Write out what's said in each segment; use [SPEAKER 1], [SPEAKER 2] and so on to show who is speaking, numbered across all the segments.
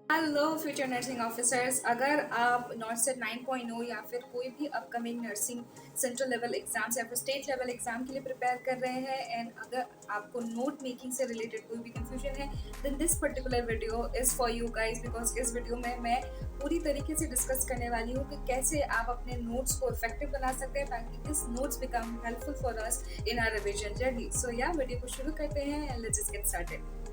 [SPEAKER 1] Hello future nursing officers, अगर आप north 9.0 या फिर कोई भी upcoming nursing central level exams या फिर स्टेट लेवल एग्जाम के लिए प्रिपेयर कर रहे हैं एंड अगर आपको नोट मेकिंग से रिलेटेड कोई भी कंफ्यूजन है then this particular video is for you guys, because इस वीडियो में मैं पूरी तरीके से डिस्कस करने वाली हूँ कि कैसे आप अपने नोट्स को इफेक्टिव बना सकते हैं ताकि this notes become helpful for us in our revision journey. So या वीडियो को शुरू करते हैं and let's just get started.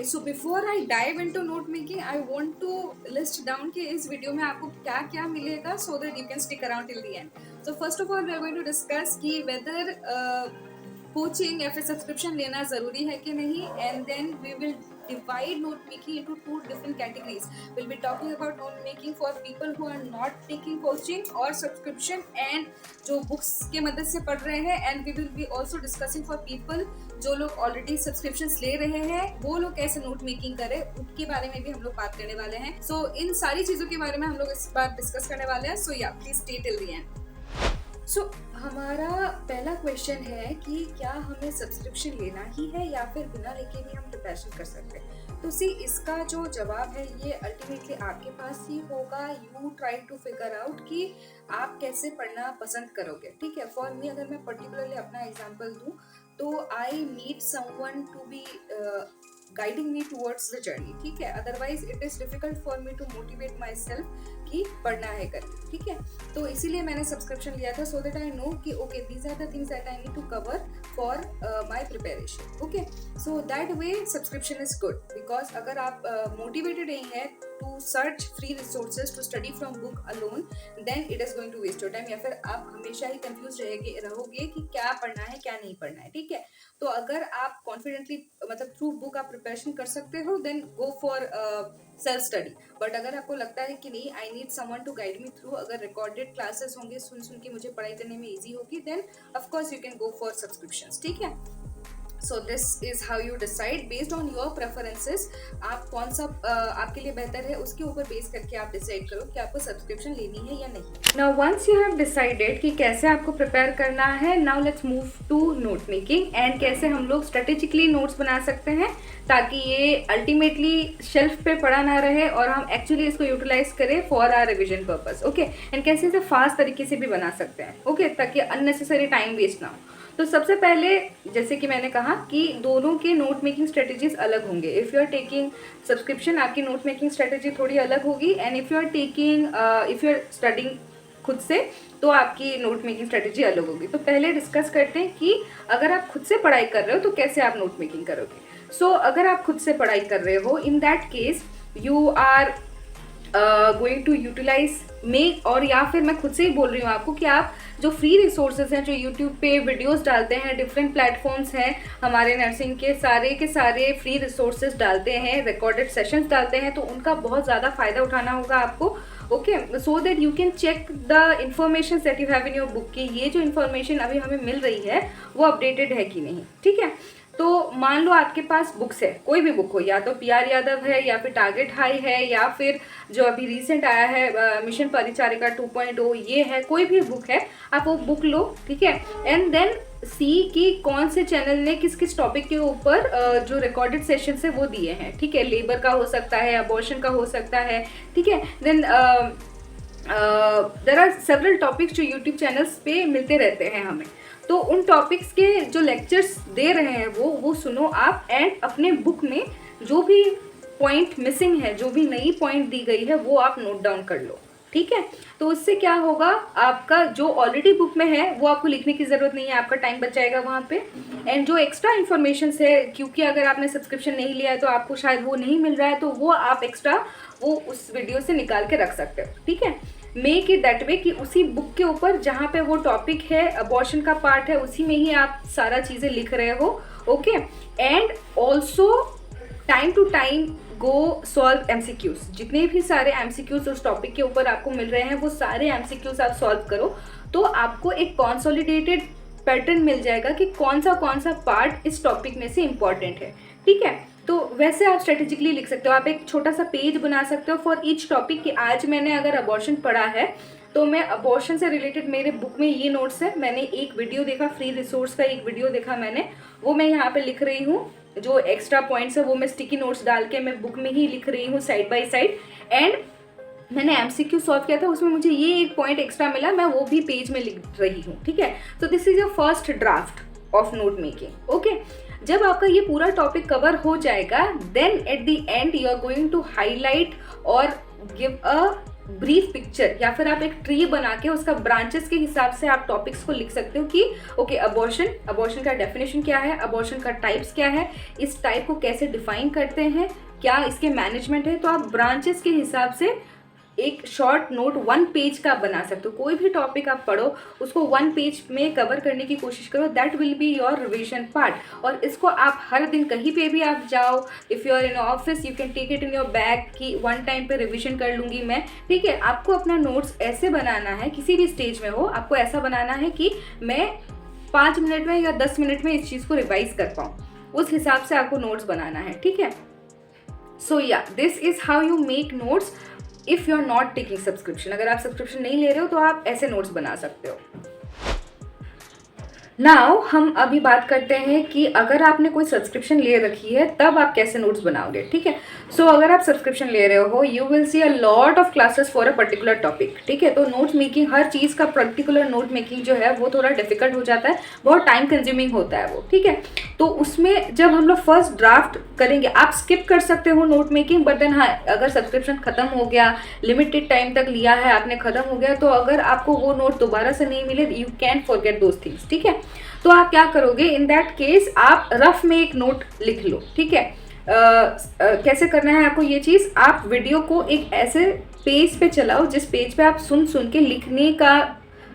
[SPEAKER 1] So before I dive into note making I want to list down कि इस वीडियो में आपको क्या क्या मिलेगा so that you can stick around till the end. So first of all we are going to discuss कि whether coaching या फिर सब्सक्रिप्शन लेना ज़रूरी है कि नहीं, and then we will divide note making into two different categories. We'll be talking about note making for people who are not taking coaching or subscription and जो books के मदद से पढ़ रहे हैं, and we will be also discussing for people जो लोग already subscriptions ले रहे हैं वो लोग कैसे note making करें उनके बारे में भी हम लोग बात करने वाले हैं। So इन सारी चीज़ों के बारे में हम लोग इस बार डिस्कस करने वाले हैं। So yeah, please stay till the end. हमारा पहला क्वेश्चन है कि क्या हमें सब्सक्रिप्शन लेना ही है या फिर बिना लेके भी हम प्रिपरेशन कर सकते हैं। तो सी इसका जो जवाब है ये अल्टीमेटली आपके पास ही होगा। You try to figure out कि आप कैसे पढ़ना पसंद करोगे। ठीक है, फॉर मी अगर मैं पर्टिकुलरली अपना एग्जांपल दूं तो I need someone to be guiding me towards the journey. ठीक है, otherwise it is difficult for me to motivate my self कि पढ़ना है करके। ठीक है, तो इसीलिए मैंने सब्सक्रिप्शन लिया था सो दैट आई नो कि okay these are the things that I need to cover for my preparation. Okay, so that way subscription is good because अगर आप मोटिवेटेड नहीं है to search free resources to study from book alone then it is going to waste your time, या फिर आप हमेशा ही confuse रहोगे कि क्या पढ़ना है क्या नहीं पढ़ना है। ठीक है, तो अगर आप कॉन्फिडेंटली मतलब थ्रू बुक आप प्रिपरेशन कर सकते हो then go for self study. But अगर आपको लगता है कि नहीं I need someone to guide me through, अगर रिकॉर्डेड क्लासेस होंगे सुन के मुझे पढ़ाई करने में इजी होगी then of course you can go for subscriptions. ठीक है, so this is how you decide based on your preferences. आप कौन सा आपके लिए बेहतर है उसके ऊपर बेस करके आप डिसाइड करो कि आपको सब्सक्रिप्शन लेनी है या नहीं। Now once you have decided कि कैसे आपको प्रिपेयर करना है, now let's move to note making and कैसे हम लोग स्ट्रेटेजिकली नोट्स बना सकते हैं ताकि ये अल्टीमेटली शेल्फ पे पड़ा ना रहे और हम एक्चुअली इसको यूटिलाइज करें for our revision purpose. Okay, and कैसे इसे फास्ट तरीके से भी बना सकते हैं। ओके, ताकि अननेसेसरी टाइम वेस्ट ना हो। तो सबसे पहले जैसे कि मैंने कहा कि दोनों के नोट मेकिंग स्ट्रेटेजीज अलग होंगे। If you are taking subscription आपकी नोट मेकिंग स्ट्रेटेजी थोड़ी अलग होगी, and if you are studying खुद से तो आपकी नोट मेकिंग स्ट्रेटेजी अलग होगी। तो पहले डिस्कस करते हैं कि अगर आप खुद से पढ़ाई कर रहे हो तो कैसे आप नोट मेकिंग करोगे। सो अगर आप खुद से पढ़ाई कर रहे हो in that case you are going to utilise make, और या फिर मैं खुद से ही बोल रही हूँ आपको कि आप जो फ्री रिसोर्सेज हैं जो यूट्यूब पे वीडियोस डालते हैं, डिफरेंट प्लेटफॉर्म्स हैं हमारे नर्सिंग के सारे फ्री रिसोर्सेज डालते हैं, रिकॉर्डेड सेशंस डालते हैं, तो उनका बहुत ज़्यादा फ़ायदा उठाना होगा आपको। Okay, so that you can check the information that you have in your book कि ये जो इन्फॉर्मेशन अभी हमें मिल रही है वो अपडेटेड है कि नहीं। ठीक है, तो मान लो आपके पास बुक्स है, कोई भी बुक हो, या तो PR यादव है या फिर टारगेट हाई है या फिर जो अभी रिसेंट आया है मिशन परिचारिका 2.0 ये है, कोई भी बुक है आप वो बुक लो। ठीक है, एंड देन सी कि कौन से चैनल ने किस किस टॉपिक के ऊपर जो रिकॉर्डेड सेशन है वो दिए हैं। ठीक है, लेबर का हो सकता है, अबॉर्शन का हो सकता है। ठीक है, then there are several topics जो यूट्यूब चैनल्स पे मिलते रहते हैं हमें, तो उन टॉपिक्स के जो लेक्चर्स दे रहे हैं वो सुनो आप, एंड अपने बुक में जो भी पॉइंट मिसिंग है, जो भी नई पॉइंट दी गई है वो आप नोट डाउन कर लो। ठीक है, तो उससे क्या होगा, आपका जो ऑलरेडी बुक में है वो आपको लिखने की ज़रूरत नहीं है, आपका टाइम बच जाएगा वहाँ पे। एंड जो एक्स्ट्रा इन्फॉर्मेशन है, क्योंकि अगर आपने सब्सक्रिप्शन नहीं लिया है तो आपको शायद वो नहीं मिल रहा है, तो वो आप एक्स्ट्रा वो उस वीडियो से निकाल के रख सकते हो। ठीक है, मेक इट दैट वे कि उसी बुक के ऊपर जहाँ पे वो टॉपिक है, अबॉर्शन का पार्ट है, उसी में ही आप सारा चीज़ें लिख रहे हो। Okay, and also time to time go solve MCQs, जितने भी सारे MCQs उस टॉपिक के ऊपर आपको मिल रहे हैं वो सारे MCQs आप सॉल्व करो, तो आपको एक कॉन्सोलिडेटेड पैटर्न मिल जाएगा कि कौन सा पार्ट इस टॉपिक में से इम्पॉर्टेंट है। ठीक है, तो वैसे आप स्ट्रेटेजिकली लिख सकते हो, आप एक छोटा सा पेज बना सकते हो फॉर ईच टॉपिक कि आज मैंने अगर अबॉर्शन पढ़ा है तो मैं अबॉर्शन से रिलेटेड मेरे बुक में ये नोट्स है, मैंने एक वीडियो देखा, फ्री रिसोर्स का एक वीडियो देखा मैंने, वो मैं यहाँ पे लिख रही हूँ। जो एक्स्ट्रा पॉइंट्स है वो मैं स्टिकी नोट्स डाल के मैं बुक में ही लिख रही हूँ साइड बाय साइड। एंड मैंने MCQ सॉल्व किया था, उसमें मुझे ये एक पॉइंट एक्स्ट्रा मिला, मैं वो भी पेज में लिख रही हूँ, ठीक है। तो this is your first draft of note making, okay. जब आपका ये पूरा टॉपिक कवर हो जाएगा, then at the end you are going to highlight और गिव अ ब्रीफ पिक्चर, या फिर आप एक ट्री बना के उसका ब्रांचेस के हिसाब से आप टॉपिक्स को लिख सकते हो कि ओके अबॉर्शन का डेफिनेशन क्या है, अबॉर्शन का टाइप्स क्या है, इस टाइप को कैसे डिफाइन करते हैं, क्या इसके मैनेजमेंट है। तो आप ब्रांचेस के हिसाब से एक शॉर्ट नोट 1 पेज का बना सकते हो। कोई भी टॉपिक आप पढ़ो उसको 1 पेज में कवर करने की कोशिश करो, that will be your revision part. और इसको आप हर दिन कहीं पे भी आप जाओ, if you are in office you can take it in your bag कि 1 टाइम पे रिविजन कर लूँगी मैं, ठीक है। आपको अपना नोट्स ऐसे बनाना है, किसी भी स्टेज में हो आपको ऐसा बनाना है कि मैं 5 मिनट में या 10 मिनट में इस चीज़ को रिवाइज कर पाऊँ, उस हिसाब से आपको नोट्स बनाना है, ठीक है। सो या this is how you make notes if you are not taking subscription. अगर आप सब्सक्रिप्शन नहीं ले रहे हो तो आप ऐसे नोट्स बना सकते हो। नाउ हम अभी बात करते हैं कि अगर आपने कोई सब्सक्रिप्शन ले रखी है तब आप कैसे नोट्स बनाओगे, ठीक है। सो अगर आप सब्सक्रिप्शन ले रहे हो, you will see a lot of classes for a particular topic, ठीक है। तो नोट मेकिंग, हर चीज़ का पर्टिकुलर नोट मेकिंग जो है वो थोड़ा डिफिकल्ट हो जाता है, बहुत टाइम कंज्यूमिंग होता है वो, ठीक है। तो उसमें जब हम लोग फर्स्ट ड्राफ्ट करेंगे, आप स्किप कर सकते हो नोट मेकिंग, बट देन हाँ, अगर सब्सक्रिप्शन खत्म हो गया, लिमिटेड टाइम तक लिया है आपने, खत्म हो गया, तो अगर आपको वो नोट दोबारा से नहीं मिले, you can forget those things, ठीक है। तो आप क्या करोगे, इन दैट केस आप रफ में एक नोट लिख लो, ठीक है। कैसे करना है आपको ये चीज़, आप वीडियो को एक ऐसे पेज पे चलाओ जिस पेज पे आप सुन सुन के लिखने का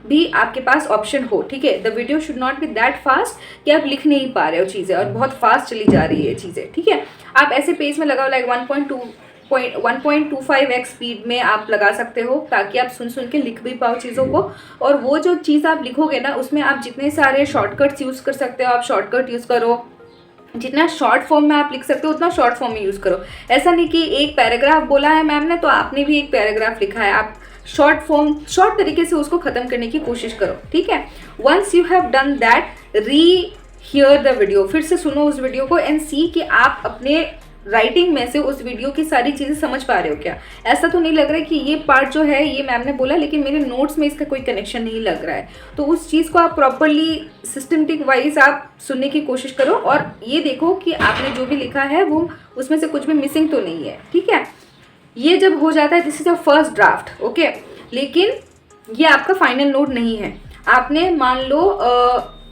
[SPEAKER 1] भी आपके पास ऑप्शन हो, ठीक है। The video should not be that fast कि आप लिख नहीं पा रहे हो चीज़ें और बहुत फास्ट चली जा रही है चीज़ें, ठीक है। आप ऐसे पेज में लगाओ, लाइक 1.25x स्पीड में आप लगा सकते हो, ताकि आप सुन सुन के लिख भी पाओ चीज़ों को। और वो जो चीज़ आप लिखोगे ना, उसमें आप जितने सारे शॉर्टकट्स यूज़ कर सकते हो आप शॉर्टकट यूज़ करो, जितना शॉर्ट फॉर्म में आप लिख सकते हो उतना शॉर्ट फॉर्म में यूज़ करो। ऐसा नहीं कि एक पैराग्राफ बोला है मैम ने तो आपने भी एक पैराग्राफ लिखा है, आप शॉर्ट तरीके से उसको ख़त्म करने की कोशिश करो, ठीक है। Once you have done that, hear the video, फिर से सुनो उस वीडियो को एंड सी कि आप अपने राइटिंग में से उस वीडियो की सारी चीज़ें समझ पा रहे हो क्या। ऐसा तो नहीं लग रहा है कि ये पार्ट जो है ये मैम ने बोला लेकिन मेरे नोट्स में इसका कोई कनेक्शन नहीं लग रहा है। तो उस चीज़ को आप प्रॉपरली सिस्टमेटिक वाइज आप सुनने की कोशिश करो और ये देखो कि आपने जो भी लिखा है वो उसमें से कुछ भी मिसिंग तो नहीं है, ठीक है। ये जब हो जाता है, this is a first draft, okay. लेकिन ये आपका फाइनल नोट नहीं है। आपने मान लो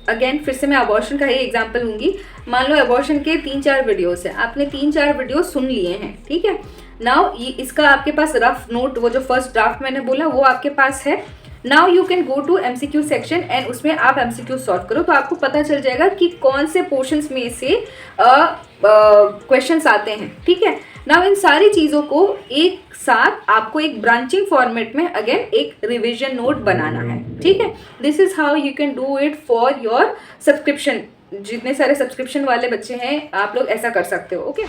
[SPEAKER 1] अगेन फिर से मैं अबॉर्शन का ही एग्जांपल लूँगी, मान लो अबॉर्शन के 3-4 वीडियोस है, आपने 3-4 वीडियो सुन लिए हैं, ठीक है। नाउ इसका आपके पास रफ नोट, वो जो फर्स्ट ड्राफ्ट मैंने बोला वो आपके पास है। Now you can go to MCQ section and उसमें आप MCQ सॉल्व करो, तो आपको पता चल जाएगा कि कौन से पोर्शंस में से क्वेश्चंस आते हैं, ठीक है। नाउ इन सारी चीज़ों को एक साथ आपको एक ब्रांचिंग फॉर्मेट में अगेन एक रिविजन नोट बनाना है, ठीक है। This is how you can do it for your subscription. जितने सारे सब्सक्रिप्शन वाले बच्चे हैं आप लोग ऐसा कर सकते हो, ओके।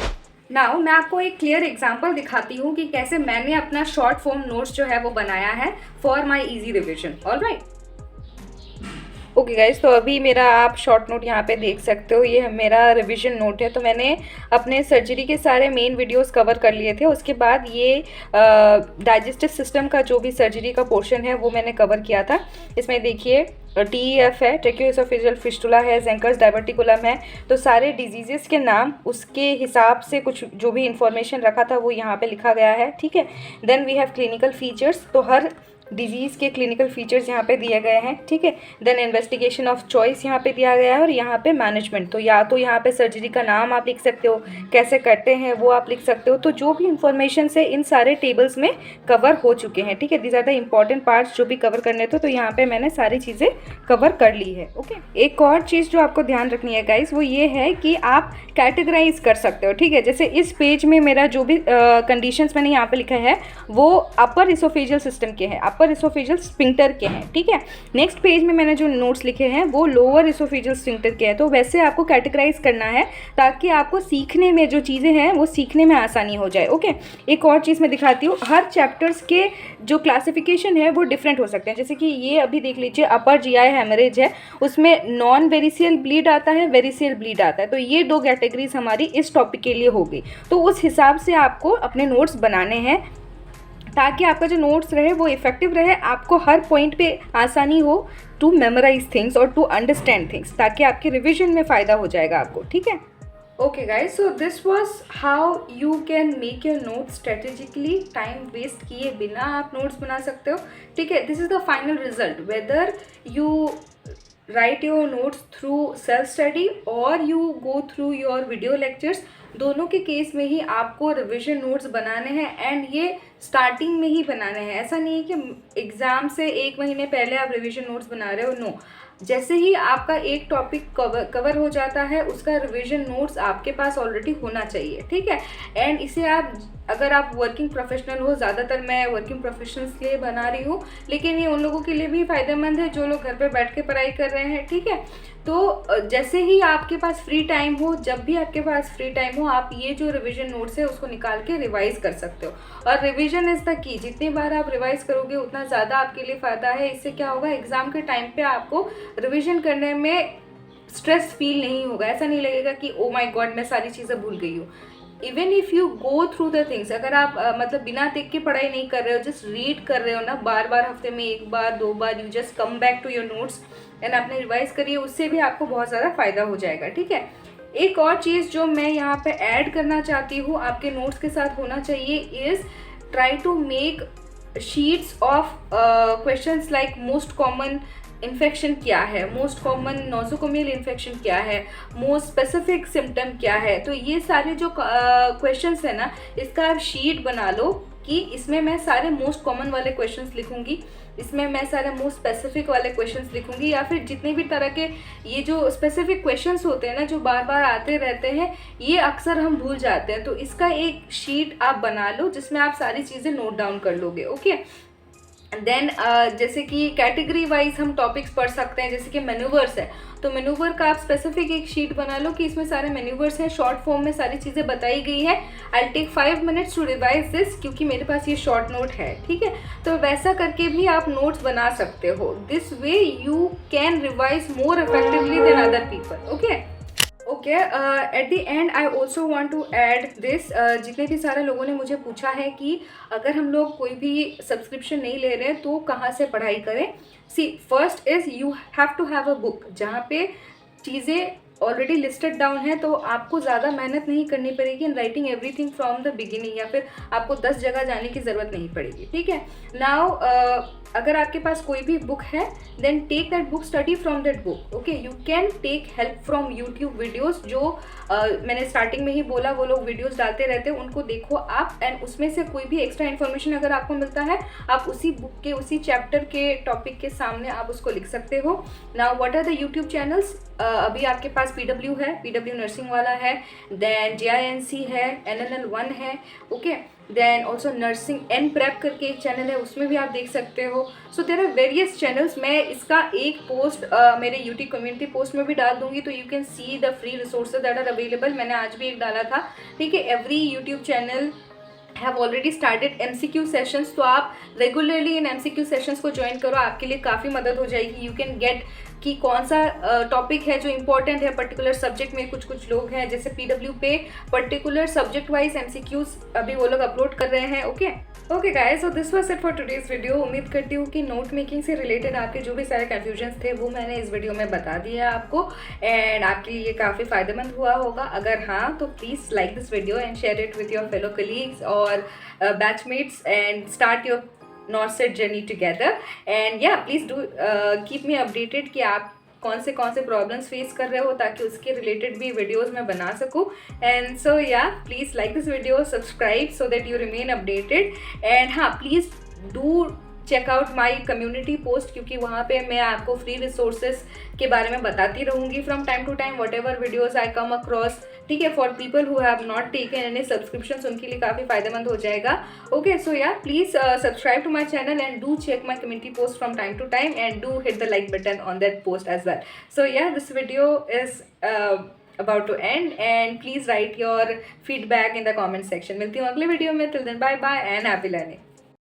[SPEAKER 1] नाउ मैं आपको एक क्लियर एग्जांपल दिखाती हूँ कि कैसे मैंने अपना शॉर्ट फॉर्म नोट्स जो है वो बनाया है for my easy revision, alright. Okay guys, तो अभी मेरा आप शॉर्ट नोट यहाँ पे देख सकते हो, ये मेरा रिवीजन नोट है। तो मैंने अपने सर्जरी के सारे मेन वीडियोस कवर कर लिए थे, उसके बाद ये डाइजेस्टिव सिस्टम का जो भी सर्जरी का पोर्शन है वो मैंने कवर किया था। इसमें देखिए TEF है, ट्रैकियोएसोफेजियल फिस्टुला है, ज़ेंकर्स डायवर्टिकुलम है। तो सारे डिजीज़ेस के नाम उसके हिसाब से कुछ जो भी इंफॉर्मेशन रखा था वो यहाँ पे लिखा गया है, ठीक है। Then we have clinical features, तो हर डिजीज़ के क्लिनिकल फीचर्स यहाँ पे दिए गए हैं, ठीक है। देन इन्वेस्टिगेशन ऑफ चॉइस यहाँ पे दिया गया है और यहाँ पे मैनेजमेंट। तो या तो यहाँ पे सर्जरी का नाम आप लिख सकते हो, कैसे करते हैं वो आप लिख सकते हो। तो जो भी इंफॉर्मेशन से इन सारे टेबल्स में कवर हो चुके हैं, ठीक है। These are the important parts जो भी कवर करने थे, तो यहाँ पे मैंने सारी चीज़ें कवर कर ली है, ओके। एक और चीज़ जो आपको ध्यान रखनी है गाइस, वो ये है कि आप कैटेगराइज कर सकते हो, ठीक है। जैसे इस पेज में मेरा जो भी कंडीशंस मैंने यहाँ पे लिखा है वो अपर इसोफेजियल सिस्टम के हैं।
[SPEAKER 2] अपर इसोफेजियल स्फिंक्टर के हैं, ठीक है। नेक्स्ट पेज में मैंने जो नोट्स लिखे हैं वो लोअर इसोफेजियल स्फिंक्टर के हैं। तो वैसे आपको कैटेगराइज करना है ताकि आपको सीखने में जो चीज़ें हैं वो सीखने में आसानी हो जाए, ओके। एक और चीज़ मैं दिखाती हूँ, हर चैप्टर्स के जो क्लासिफिकेशन है वो डिफरेंट हो सकते हैं। जैसे कि ये अभी देख लीजिए, अपर जीआई हेमरेज है, उसमें नॉन वेरिसियल ब्लीड आता है, वेरिसियल ब्लीड आता है। तो ये 2 कैटेगरीज हमारी इस टॉपिक के लिए हो गई। तो उस हिसाब से आपको अपने नोट्स बनाने हैं ताकि आपका जो नोट्स रहे वो इफेक्टिव रहे, आपको हर पॉइंट पे आसानी हो टू मेमोराइज थिंग्स और टू अंडरस्टैंड थिंग्स, ताकि आपके रिविजन में फ़ायदा हो जाएगा आपको, ठीक है। Okay guys, so this was how you can make your notes strategically, time waste किए बिना आप नोट्स बना सकते हो, ठीक है। This is the final result, whether you write your notes through self study or you go through your video lectures, दोनों के केस में ही आपको रिविजन नोट्स बनाने हैं एंड ये स्टार्टिंग में ही बनाने हैं। ऐसा नहीं है कि एग्ज़ाम से 1 महीने पहले आप रिविजन नोट्स बना रहे हो, नो। जैसे ही आपका एक टॉपिक कवर हो जाता है उसका रिवीजन नोट्स आपके पास ऑलरेडी होना चाहिए, ठीक है। एंड इसे आप, अगर आप वर्किंग प्रोफेशनल हो, ज़्यादातर मैं वर्किंग प्रोफेशनल्स के लिए बना रही हूँ, लेकिन ये उन लोगों के लिए भी फ़ायदेमंद है जो लोग घर पे बैठ के पढ़ाई कर रहे हैं, ठीक है। तो जैसे ही आपके पास फ्री टाइम हो, जब भी आपके पास फ्री टाइम हो, आप ये जो रिवीजन नोट्स है उसको निकाल के रिवाइज कर सकते हो। और रिवीजन इज़ द की, जितनी बार आप रिवाइज करोगे उतना ज़्यादा आपके लिए फ़ायदा है। इससे क्या होगा, एग्ज़ाम के टाइम पे आपको रिवीजन करने में स्ट्रेस फील नहीं होगा। ऐसा नहीं लगेगा कि ओ माय गॉड मैं सारी चीज़ें भूल गई हूँ। Even if you go through the things, अगर आप मतलब बिना देख के पढ़ाई नहीं कर रहे हो, जस्ट रीड कर रहे हो ना, बार बार हफ्ते में 1 बार 2 बार, you just come back to your notes and आपने रिवाइज करिए, उससे भी आपको बहुत ज़्यादा फ़ायदा हो जाएगा, ठीक है। एक और चीज़ जो मैं यहाँ पे ऐड करना चाहती हूँ आपके नोट्स के साथ होना चाहिए is try to make sheets of questions like most common infection क्या है, मोस्ट कॉमन नोसोकोमियल इन्फेक्शन क्या है, मोस्ट स्पेसिफिक सिम्टम क्या है। तो ये सारे जो क्वेश्चंस है ना, इसका आप शीट बना लो कि इसमें मैं सारे मोस्ट कॉमन वाले क्वेश्चंस लिखूंगी, इसमें मैं सारे मोस्ट स्पेसिफिक वाले क्वेश्चंस लिखूंगी, या फिर जितने भी तरह के ये जो स्पेसिफिक क्वेश्चंस होते हैं ना, जो बार बार आते रहते हैं, ये अक्सर हम भूल जाते हैं। तो इसका एक शीट आप बना लो जिसमें आप सारी चीज़ें नोट डाउन कर लोगे, ओके। देन जैसे कि कैटेगरी वाइज हम टॉपिक्स पढ़ सकते हैं, जैसे कि मैन्यूवर्स है, तो मैन्यूवर का आप स्पेसिफिक एक शीट बना लो कि इसमें सारे मैन्यूवर्स हैं, शॉर्ट फॉर्म में सारी चीज़ें बताई गई है। I take 5 minutes to revise this, क्योंकि मेरे पास ये शॉर्ट नोट है, ठीक है। तो वैसा करके भी आप नोट्स बना सकते हो। This way you can revise more effectively then other people, okay. Okay, at the end I also want to add this, जितने भी सारे लोगों ने मुझे पूछा है कि अगर हम लोग कोई भी सब्सक्रिप्शन नहीं ले रहे तो कहाँ से पढ़ाई करें। See, first is you have to have a book जहाँ पे चीज़ें ऑलरेडी लिस्टेड डाउन है, तो आपको ज़्यादा मेहनत नहीं करनी पड़ेगी in writing everything from the beginning, या फिर आपको 10 जगह जाने की ज़रूरत नहीं पड़ेगी, ठीक है। नाउ अगर आपके पास कोई भी बुक है, then take that book, study from that book, okay. You can take help from YouTube videos, जो मैंने स्टार्टिंग में ही बोला, वो लोग वीडियोज़ डालते रहते हैं, उनको देखो आप, एंड उसमें से कोई भी एक्स्ट्रा इन्फॉर्मेशन अगर आपको मिलता है, आप उसी बुक के उसी चैप्टर के टॉपिक के सामने आप उसको लिख सकते हो। Now what are the YouTube channels, अभी आपके पास PW है, PW नर्सिंग वाला है, देन JINC है, NNL1 है, okay. Then also nursing N prep करके एक चैनल है, उसमें भी आप देख सकते हो। So there are various channels. मैं इसका एक पोस्ट मेरे यूट्यूब कम्युनिटी पोस्ट में भी डाल दूंगी, तो you can see the free resources that are available. मैंने आज भी एक डाला था, ठीक है। Every YouTube channel have already started MCQ sessions, तो आप रेगुलरली इन MCQ सेशंस को ज्वाइन करो, आपके लिए काफ़ी मदद हो जाएगी। यू कैन गेट कि कौन सा टॉपिक है जो इम्पोर्टेंट है पर्टिकुलर सब्जेक्ट में। कुछ लोग हैं जैसे PW पे पर्टिकुलर सब्जेक्ट वाइज MCQs अभी वो लोग अपलोड कर रहे हैं, okay guys. So this was it for today's video. उम्मीद करती हूँ कि नोट मेकिंग से रिलेटेड आपके जो भी सारे कन्फ्यूजन्स थे वो मैंने इस वीडियो में बता दिया आपको, एंड आपके लिए काफ़ी फायदेमंद हुआ होगा। अगर हाँ, तो please like this video and share it with your fellow colleagues और batchmates and start your NORCET journey together, and yeah, please do keep me updated कि आप कौन से प्रॉब्लम्स फेस कर रहे हो, ताकि उसके रिलेटेड भी वीडियोस मैं बना सकूँ। एंड सो या please like this video, subscribe so that you remain updated, and हाँ, please do check out my community post, क्योंकि वहाँ पे मैं आपको फ्री रिसोर्सेज के बारे में बताती रहूँगी from time to time, whatever videos I come across, ठीक है, for people who have not taken any subscription, उनके लिए काफ़ी फायदेमंद हो जाएगा। ओके, सो या please subscribe to my channel and do check my community post from time to time and do hit the like button on that post as well. So yeah, this video is about to end and please write your feedback in the comment section. मिलती हूँ अगले video में, till then bye bye and happy learning.